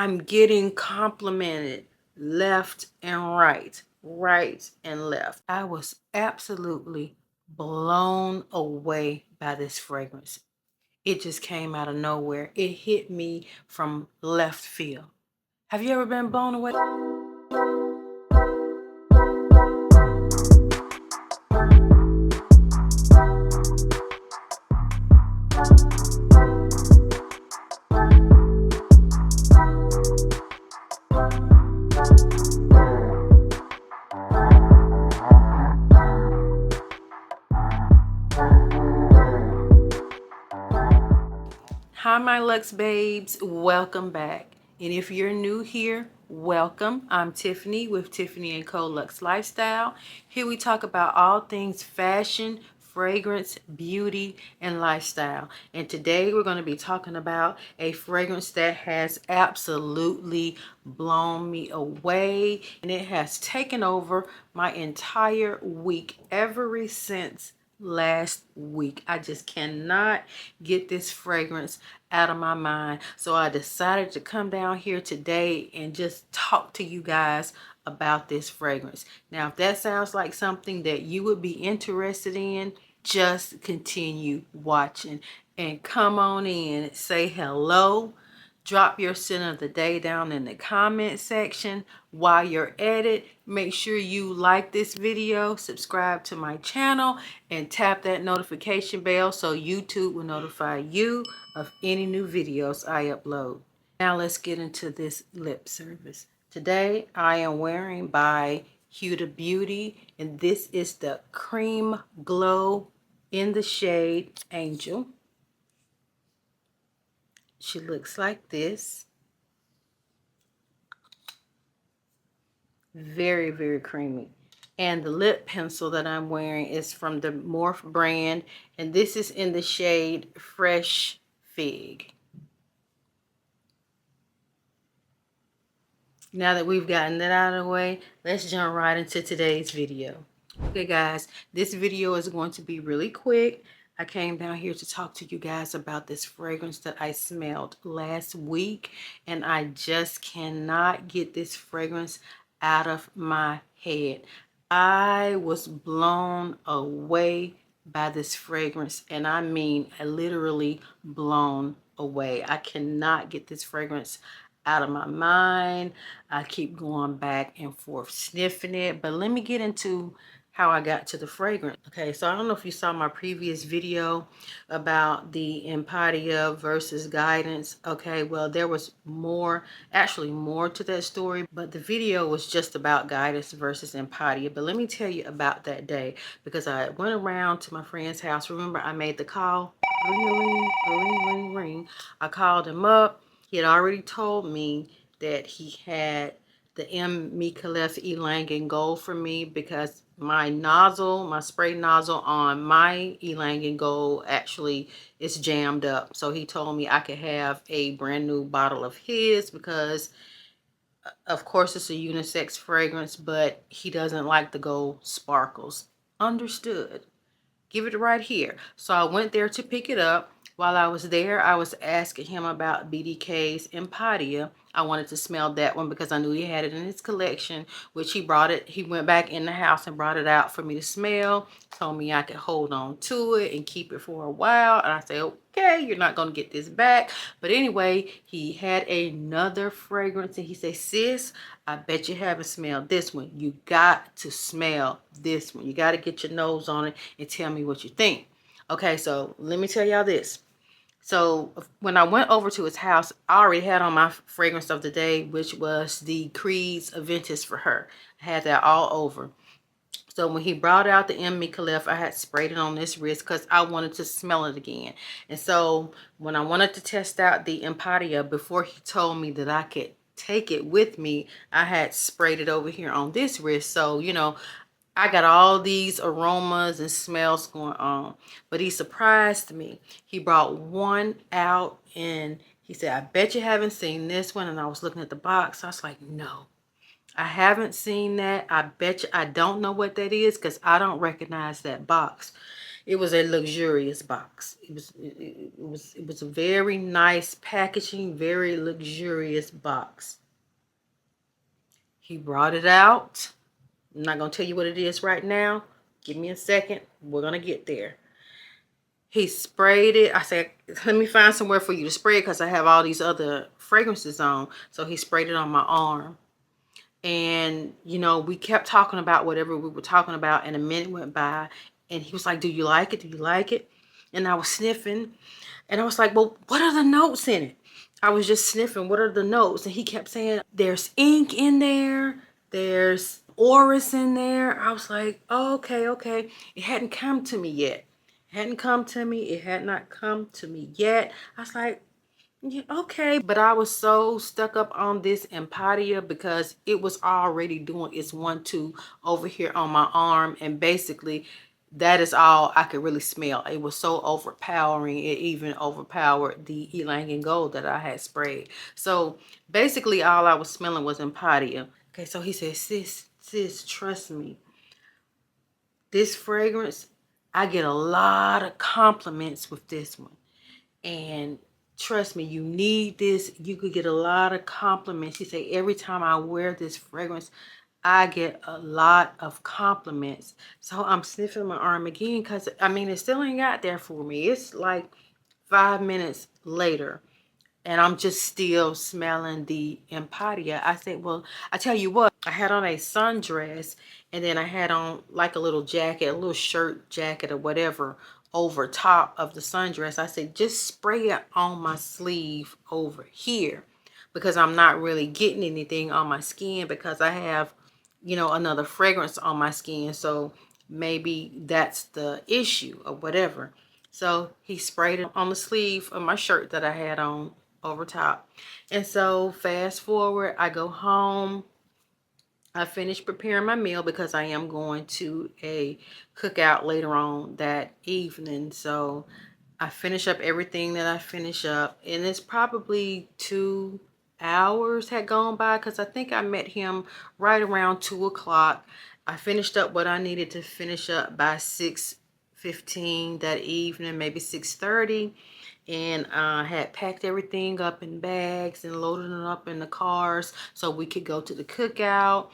I'm getting complimented left and right, right and left. I was absolutely blown away by this fragrance. It just came out of nowhere. It hit me from left field. Have you ever been blown away? Hi, my Luxe babes. Welcome back. And if you're new here, welcome. I'm Tiffany with Tiffaney-Co Luxe Lifestyle. Here we talk about all things fashion, fragrance, beauty, and lifestyle. And today we're going to be talking about a fragrance that has absolutely blown me away. And it has taken over my entire week ever since last week. I just cannot get this fragrance out of my mind. So I decided to come down here today and just talk to you guys about this fragrance. Now, if that sounds like something that you would be interested in, just continue watching and come on in, say hello. Drop your scent of the day down in the comment section. While you're at it, make sure you like this video, subscribe to my channel, and tap that notification bell so YouTube will notify you of any new videos I upload. Now let's get into this lip service. Today I am wearing by Huda Beauty, and this is the Cream Glow in the shade Angel. She looks like this. Very, very creamy. And the lip pencil that I'm wearing is from the Morphe brand, and this is in the shade Fresh Fig. Now that we've gotten that out of the way, let's jump right into today's video. Okay guys, this video is going to be really quick. I came down here to talk to you guys about this fragrance that I smelled last week, and I just cannot get this fragrance out of my head. I was blown away by this fragrance, and I mean literally blown away. I cannot get this fragrance out of my mind. I keep going back and forth sniffing it, but let me get into how I got to the fragrance. Okay, so I don't know if you saw my previous video about the Empatia versus Guidance. Okay, well, there was more, actually more to that story, but the video was just about Guidance versus Empatia. But let me tell you about that day, because I went around to my friend's house. Remember, I made the call. Ring, ring, ring, ring, ring. I called him up. He had already told me that he had the M. Micallef Ylang Gold for me, because my nozzle, my spray nozzle on my Ylang Gold actually is jammed up. So he told me I could have a brand new bottle of his, because of course it's a unisex fragrance, but he doesn't like the gold sparkles. Understood. Give it right here. So I went there to pick it up. While I was there, I was asking him about BDK's Empatia. I wanted to smell that one because I knew he had it in his collection, which he brought it. He went back in the house and brought it out for me to smell. Told me I could hold on to it and keep it for a while. And I said, okay, you're not going to get this back. But anyway, he had another fragrance and he said, sis, I bet you haven't smelled this one. You got to smell this one. You got to get your nose on it and tell me what you think. Okay, so let me tell y'all this. So when I went over to his house, I already had on my fragrance of the day, which was the Creed's Aventus for her. I had that all over. So when he brought out the M. Micallef, I had sprayed it on this wrist because I wanted to smell it again. And so when I wanted to test out the Empatia, before he told me that I could take it with me, I had sprayed it over here on this wrist. So, you know, I got all these aromas and smells going on. But he surprised me. He brought one out and he said, I bet you haven't seen this one. And I was looking at the box. I was like, no, I haven't seen that. I bet you I don't know what that is because I don't recognize that box. It was a luxurious box. It was a very nice packaging, very luxurious box. He brought it out. I'm not gonna tell you what it is right now. Give me a second. We're gonna get there. He sprayed it. I said, let me find somewhere for you to spray it because I have all these other fragrances on. So he sprayed it on my arm. And, you know, we kept talking about whatever we were talking about, and a minute went by. And he was like, do you like it? Do you like it? And I was sniffing. And I was like, well, what are the notes in it? I was just sniffing. What are the notes? And he kept saying, there's ink in there. There's orris in there. I was like, oh, okay, okay. It hadn't come to me yet. It hadn't come to me. It had not come to me yet. I was like, yeah, okay. But I was so stuck up on this Empatia because it was already doing its 1-2 over here on my arm. And basically, that is all I could really smell. It was so overpowering. It even overpowered the Ylang and Gold that I had sprayed. So basically, all I was smelling was Empatia. Okay, so he said, sis, trust me. This fragrance, I get a lot of compliments with this one. And trust me, you need this. You could get a lot of compliments. He said, every time I wear this fragrance, I get a lot of compliments. So I'm sniffing my arm again because, I mean, it still ain't got there for me. It's like 5 minutes later, and I'm just still smelling the Empatia. I said, well, I tell you what, I had on a sundress, and then I had on like a little jacket, a little shirt jacket or whatever over top of the sundress. I said, just spray it on my sleeve over here because I'm not really getting anything on my skin because I have, you know, another fragrance on my skin. So maybe that's the issue or whatever. So he sprayed it on the sleeve of my shirt that I had on over top. And so fast forward, I go home. I finished preparing my meal because I am going to a cookout later on that evening. So I finish up everything that I finish up, and it's probably 2 hours had gone by because I think I met him right around 2 o'clock. I finished up what I needed to finish up by 6:15 that evening, maybe 6:30, and I had packed everything up in bags and loaded it up in the cars so we could go to the cookout.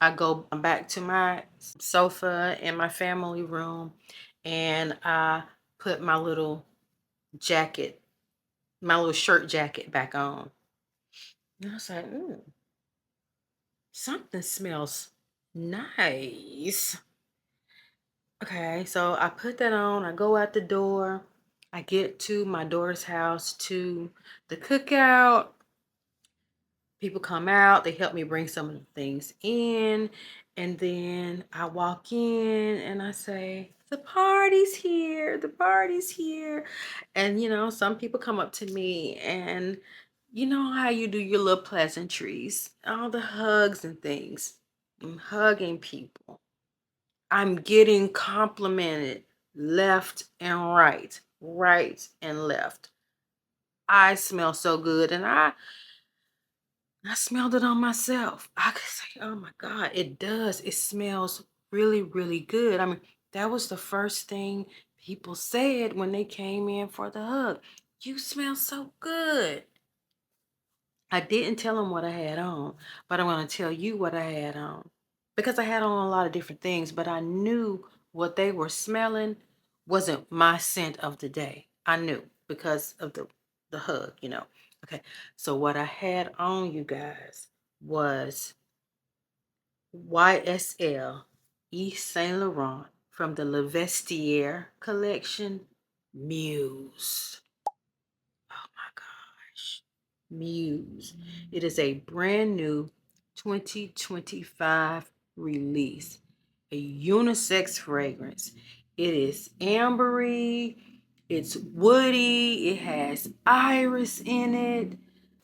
I go back to my sofa in my family room, and I put my little jacket, my little shirt jacket back on. And I was like, something smells nice. Okay, so I put that on. I go out the door. I get to my daughter's house to the cookout. People come out, they help me bring some of the things in, and then I walk in and I say, the party's here, the party's here. And you know, some people come up to me, and you know how you do your little pleasantries, all the hugs and things. I'm hugging people. I'm getting complimented left and right, right and left. I smell so good, and I smelled it on myself. I could say, oh my God, it does. It smells really, really good. I mean, that was the first thing people said when they came in for the hug. You smell so good. I didn't tell them what I had on, but I'm going to tell you what I had on. Because I had on a lot of different things, but I knew what they were smelling wasn't my scent of the day. I knew because of the hug, you know. Okay, so what I had on, you guys, was YSL Yves Saint Laurent from the Le Vestiaire collection, Muse. Oh my gosh, Muse. It is a brand new 2025 release, a unisex fragrance. It is ambery, it's woody, it has iris in it.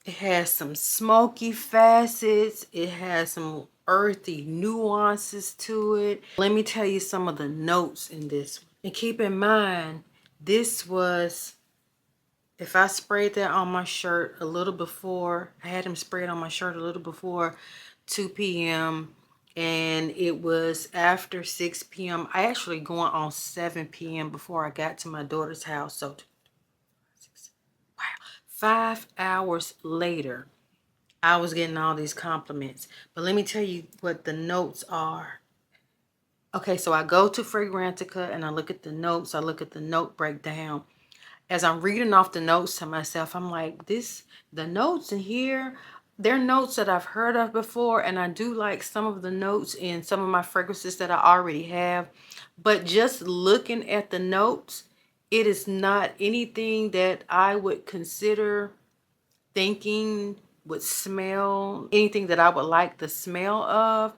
It has some smoky facets. It has some earthy nuances to it. Let me tell you some of the notes in this one. And keep in mind, this was, if I sprayed that on my shirt a little before, I had him spray it on my shirt a little before 2 p.m. and it was after 6 p.m. I actually going on 7 p.m. before I got to my daughter's house. So, wow, 5 hours later, I was getting all these compliments. But let me tell you what the notes are. Okay, so I go to Fragrantica and I look at the notes. I look at the note breakdown. As I'm reading off the notes to myself, I'm like, the notes in here, they're notes that I've heard of before, and I do like some of the notes in some of my fragrances that I already have. But just looking at the notes, it is not anything that I would consider thinking would smell, anything that I would like the smell of.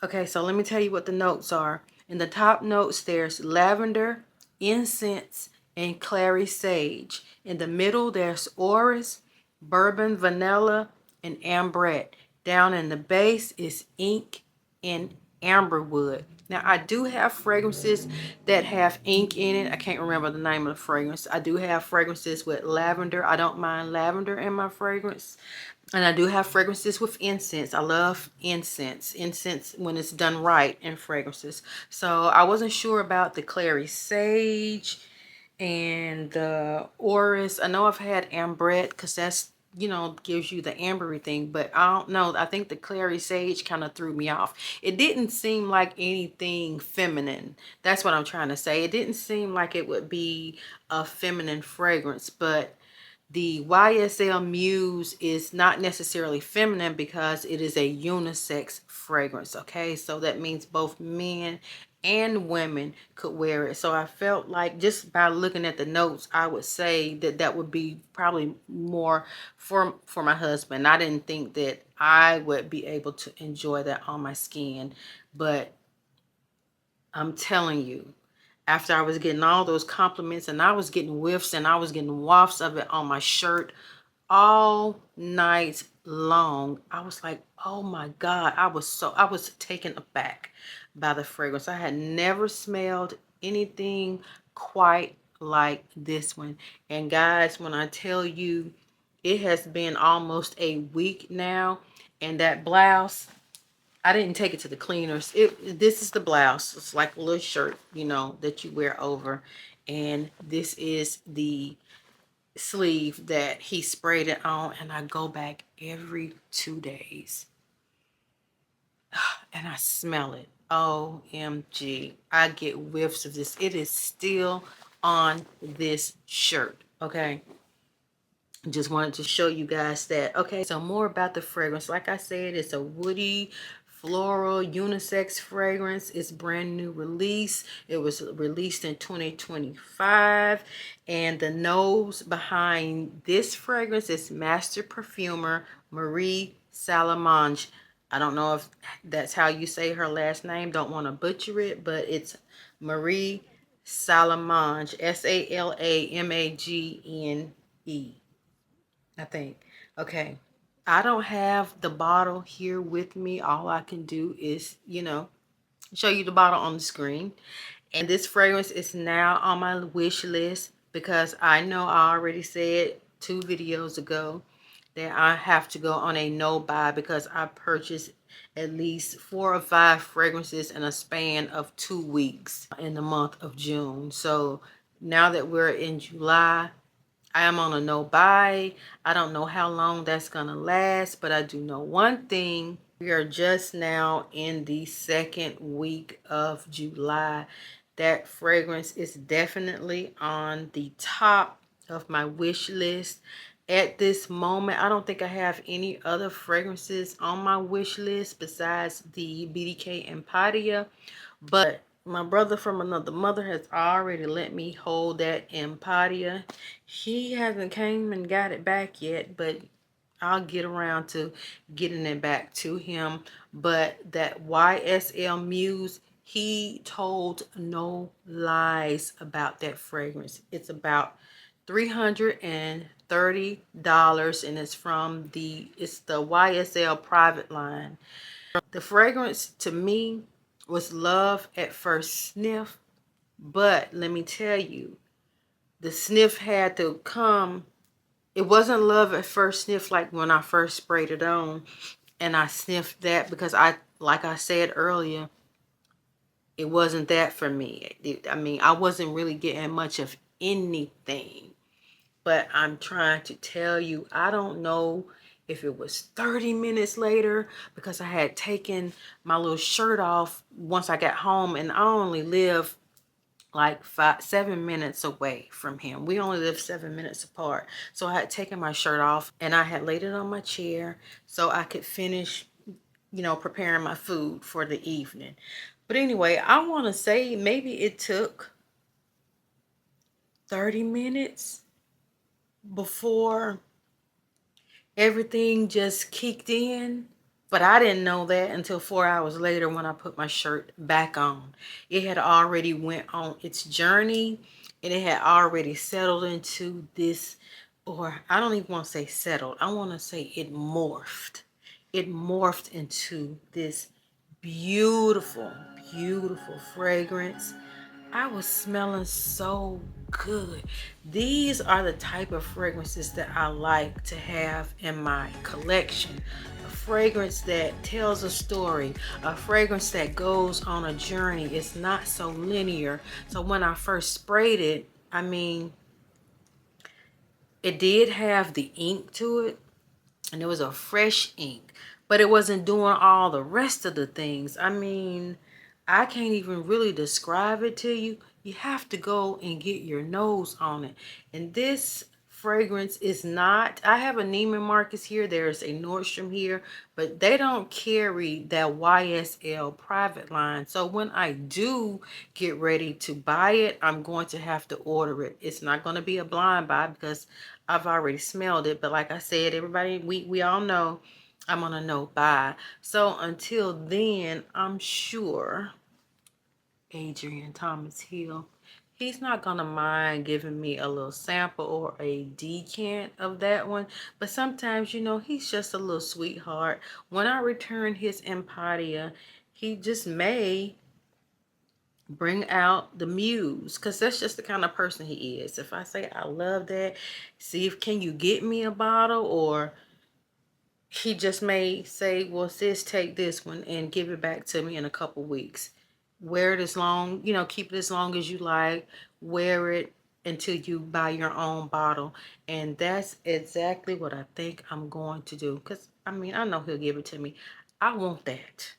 Okay, so let me tell you what the notes are. In the top notes, there's lavender, incense, and clary sage. In the middle, there's orris, bourbon, vanilla, and ambrette. Down in the base is ink and amberwood. Now, I do have fragrances that have ink in it. I can't remember the name of the fragrance. I do have fragrances with lavender. I don't mind lavender in my fragrance. And I do have fragrances with incense. I love incense. Incense when it's done right in fragrances. So I wasn't sure about the clary sage and the orris. I know I've had ambrette because that's, you know, gives you the ambery thing. But I don't know. I think the clary sage kind of threw me off. It didn't seem like anything feminine. That's what I'm trying to say. It didn't seem like it would be a feminine fragrance. But the YSL Muse is not necessarily feminine because it is a unisex fragrance, okay? So that means both men and women could wear it. So I felt like just by looking at the notes, I would say that that would be probably more for my husband. I didn't think that I would be able to enjoy that on my skin, but I'm telling you, after I was getting all those compliments and I was getting whiffs and I was getting wafts of it on my shirt all night long, I was like, oh my God, I was taken aback by the fragrance. I had never smelled anything quite like this one. And guys, when I tell you, it has been almost a week now, and that blouse, I didn't take it to the cleaners. This is the blouse. It's like a little shirt, you know, that you wear over. And this is the sleeve that he sprayed it on. And I go back every 2 days. And I smell it. OMG. I get whiffs of this. It is still on this shirt. Okay. Just wanted to show you guys that. Okay, so more about the fragrance. Like I said, it's a woody floral unisex fragrance. It's brand new release. It was released in 2025, and the nose behind this fragrance is master perfumer Marie Salamange. I don't know if that's how you say her last name. Don't want to butcher it, but it's Marie Salamange, Salamagne, I think. Okay. I don't have the bottle here with me. All I can do is, you know, show you the bottle on the screen. And this fragrance is now on my wish list because I know I already said 2 videos ago that I have to go on a no buy because I purchased at least 4 or 5 fragrances in a span of 2 weeks in the month of June. So now that we're in July, I am on a no buy. I don't know how long that's going to last, but I do know one thing. We are just now in the 2nd week of July. That fragrance is definitely on the top of my wish list. At this moment, I don't think I have any other fragrances on my wish list besides the BDK Empatia. But my brother from another mother has already let me hold that Empatia. He hasn't came and got it back yet, but I'll get around to getting it back to him. But that YSL Muse, he told no lies about that fragrance. It's about $330, and it's from the YSL private line. The fragrance to me was love at first sniff, but let me tell you, the sniff had to come. It wasn't love at first sniff like when I first sprayed it on and I sniffed that, because I like I said earlier, it wasn't that for me. I mean, I wasn't really getting much of anything. But I'm trying to tell you, I don't know if it was 30 minutes later, because I had taken my little shirt off once I got home, and I only live like 7 minutes away from him. We only live 7 minutes apart. So I had taken my shirt off and I had laid it on my chair so I could finish, preparing my food for the evening. But anyway, I want to say maybe it took 30 minutes before everything just kicked in. But I didn't know that until 4 hours later when I put my shirt back on. It had already went on its journey, and it had already settled into this, or I don't even want to say settled. I want to say it morphed. It morphed into this beautiful, beautiful fragrance. I was smelling so good. These are the type of fragrances that I like to have in my collection. A fragrance that tells a story, a fragrance that goes on a journey. It's not so linear. So when I first sprayed it, I mean, it did have the ink to it, and it was a fresh ink, but it wasn't doing all the rest of the things. I mean, I can't even really describe it to you. You have to go and get your nose on it. And this fragrance is not, I have a Neiman Marcus here, there's a Nordstrom here, but they don't carry that YSL private line. So when I do get ready to buy it, I'm going to have to order it. It's not going to be a blind buy because I've already smelled it. But like I said, everybody, we all know I'm on a no buy. So until then, I'm sure Adrian Thomas Hill, he's not gonna mind giving me a little sample or a decant of that one. But sometimes, he's just a little sweetheart. When I return his Empatia, he just may bring out the muse, because that's just the kind of person he is. If I say I love that, see if can you get me a bottle, or he just may say, well, sis, take this one and give it back to me in a couple weeks. Wear it as long, keep it as long as you like. Wear it until you buy your own bottle. And that's exactly what I think I'm going to do. Because, I mean, I know he'll give it to me. I want that.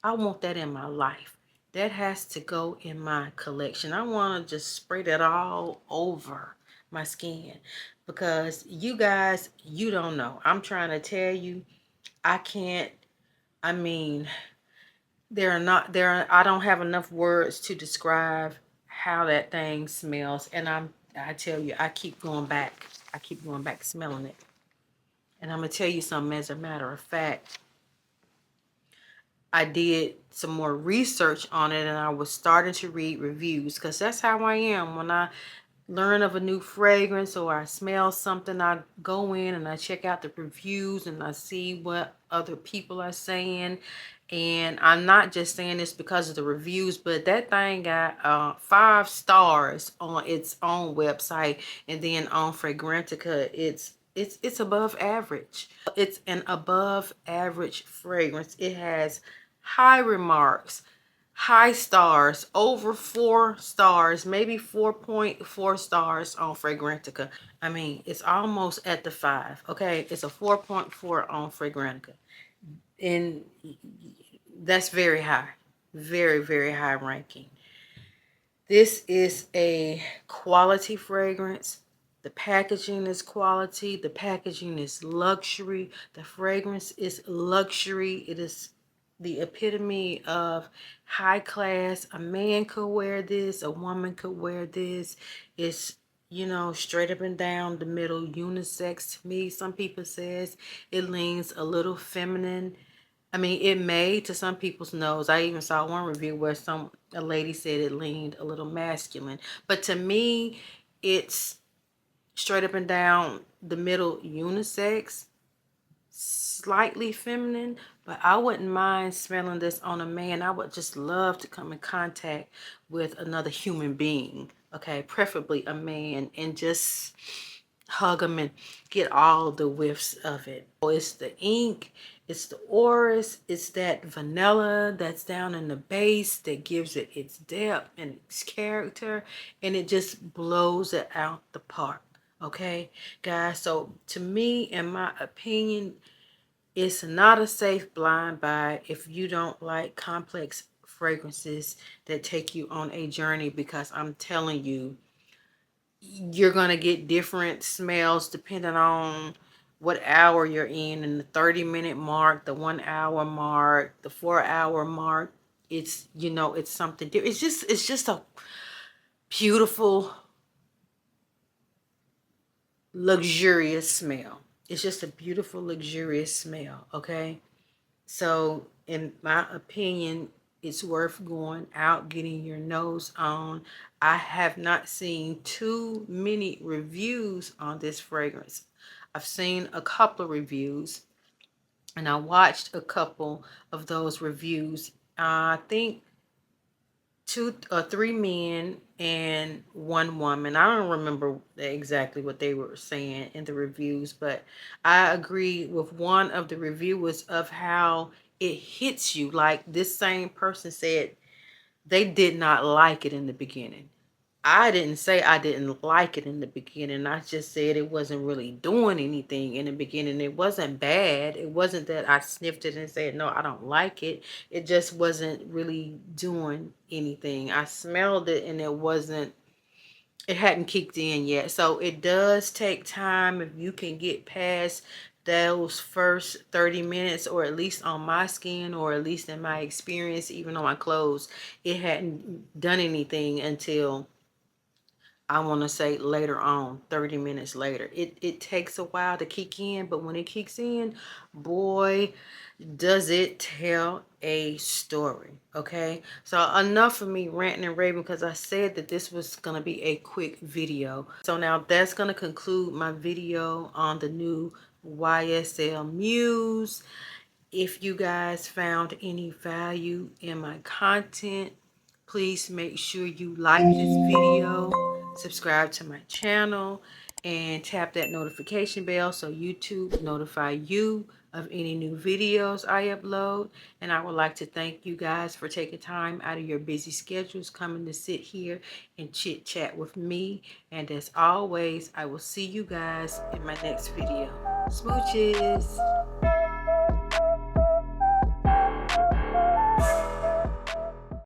I want that in my life. That has to go in my collection. I want to just spray that all over my skin, because you guys, you don't know. I'm trying to tell you, I can't, I mean, I don't have enough words to describe how that thing smells. And I tell you, I keep going back. I keep going back smelling it. And I'm going to tell you something, as a matter of fact, I did some more research on it, and I was starting to read reviews, because that's how I am. When I learn of a new fragrance or I smell something, I go in and I check out the reviews and I see what other people are saying. And I'm not just saying this because of the reviews, but that thing got 5 stars on its own website, and then on Fragrantica, it's above average. It's an above average fragrance. It has high remarks, high stars, over 4 stars, maybe 4.4 stars on Fragrantica. I mean, it's almost at the 5. Okay, it's a 4.4 on Fragrantica, and that's very high, very, very high ranking. This is a quality fragrance. The packaging is quality. The packaging is luxury. The fragrance is luxury. It is the epitome of high class. A man could wear this. A woman could wear this. It's, straight up and down the middle, unisex to me. Some people says it leans a little feminine. I mean, it may to some people's nose. I even saw one review where a lady said it leaned a little masculine. But to me, it's straight up and down the middle, unisex, slightly feminine. But I wouldn't mind smelling this on a man. I would just love to come in contact with another human being. Okay, preferably a man, and just hug them and get all the whiffs of it. It's the ink, It's the orris, it's that vanilla that's down in the base that gives it its depth and its character, and it just blows it out the park. Okay, guys, so to me, in my opinion, it's not a safe blind buy if you don't like complex fragrances that take you on a journey, because I'm telling you, you're going to get different smells depending on what hour you're in the 30-minute mark, the 1 hour mark, the 4 hour mark. It's, you know, it's something different. It's just a beautiful, luxurious smell. It's just a beautiful, luxurious smell. Okay. So in my opinion, it's worth going out, getting your nose on. I have not seen too many reviews on this fragrance. I've seen a couple of reviews, and I watched a couple of those reviews. I think two or three men and one woman. I don't remember exactly what they were saying in the reviews, but I agree with one of the reviewers of how it hits you. Like, this same person said they did not like it in the beginning. I didn't say I didn't like it in the beginning. I just said it wasn't really doing anything in the beginning. It wasn't bad. It wasn't that I sniffed it and said, no, I don't like it. It just wasn't really doing anything. I smelled it and it hadn't kicked in yet. So it does take time. If you can get past those first 30 minutes, or at least on my skin, or at least in my experience, even on my clothes, it hadn't done anything until, I want to say, later on, 30 minutes later. It takes a while to kick in, but when it kicks in, boy, does it tell a story. Okay, so enough of me ranting and raving, because I said that this was going to be a quick video. So now that's going to conclude my video on the new YSL Muse. If you guys found any value in my content, please make sure you like this video, subscribe to my channel, and tap that notification bell so YouTube notify you of any new videos I upload. And I would like to thank you guys for taking time out of your busy schedules coming to sit here and chit chat with me. And as always, I will see you guys in my next video. Smooches!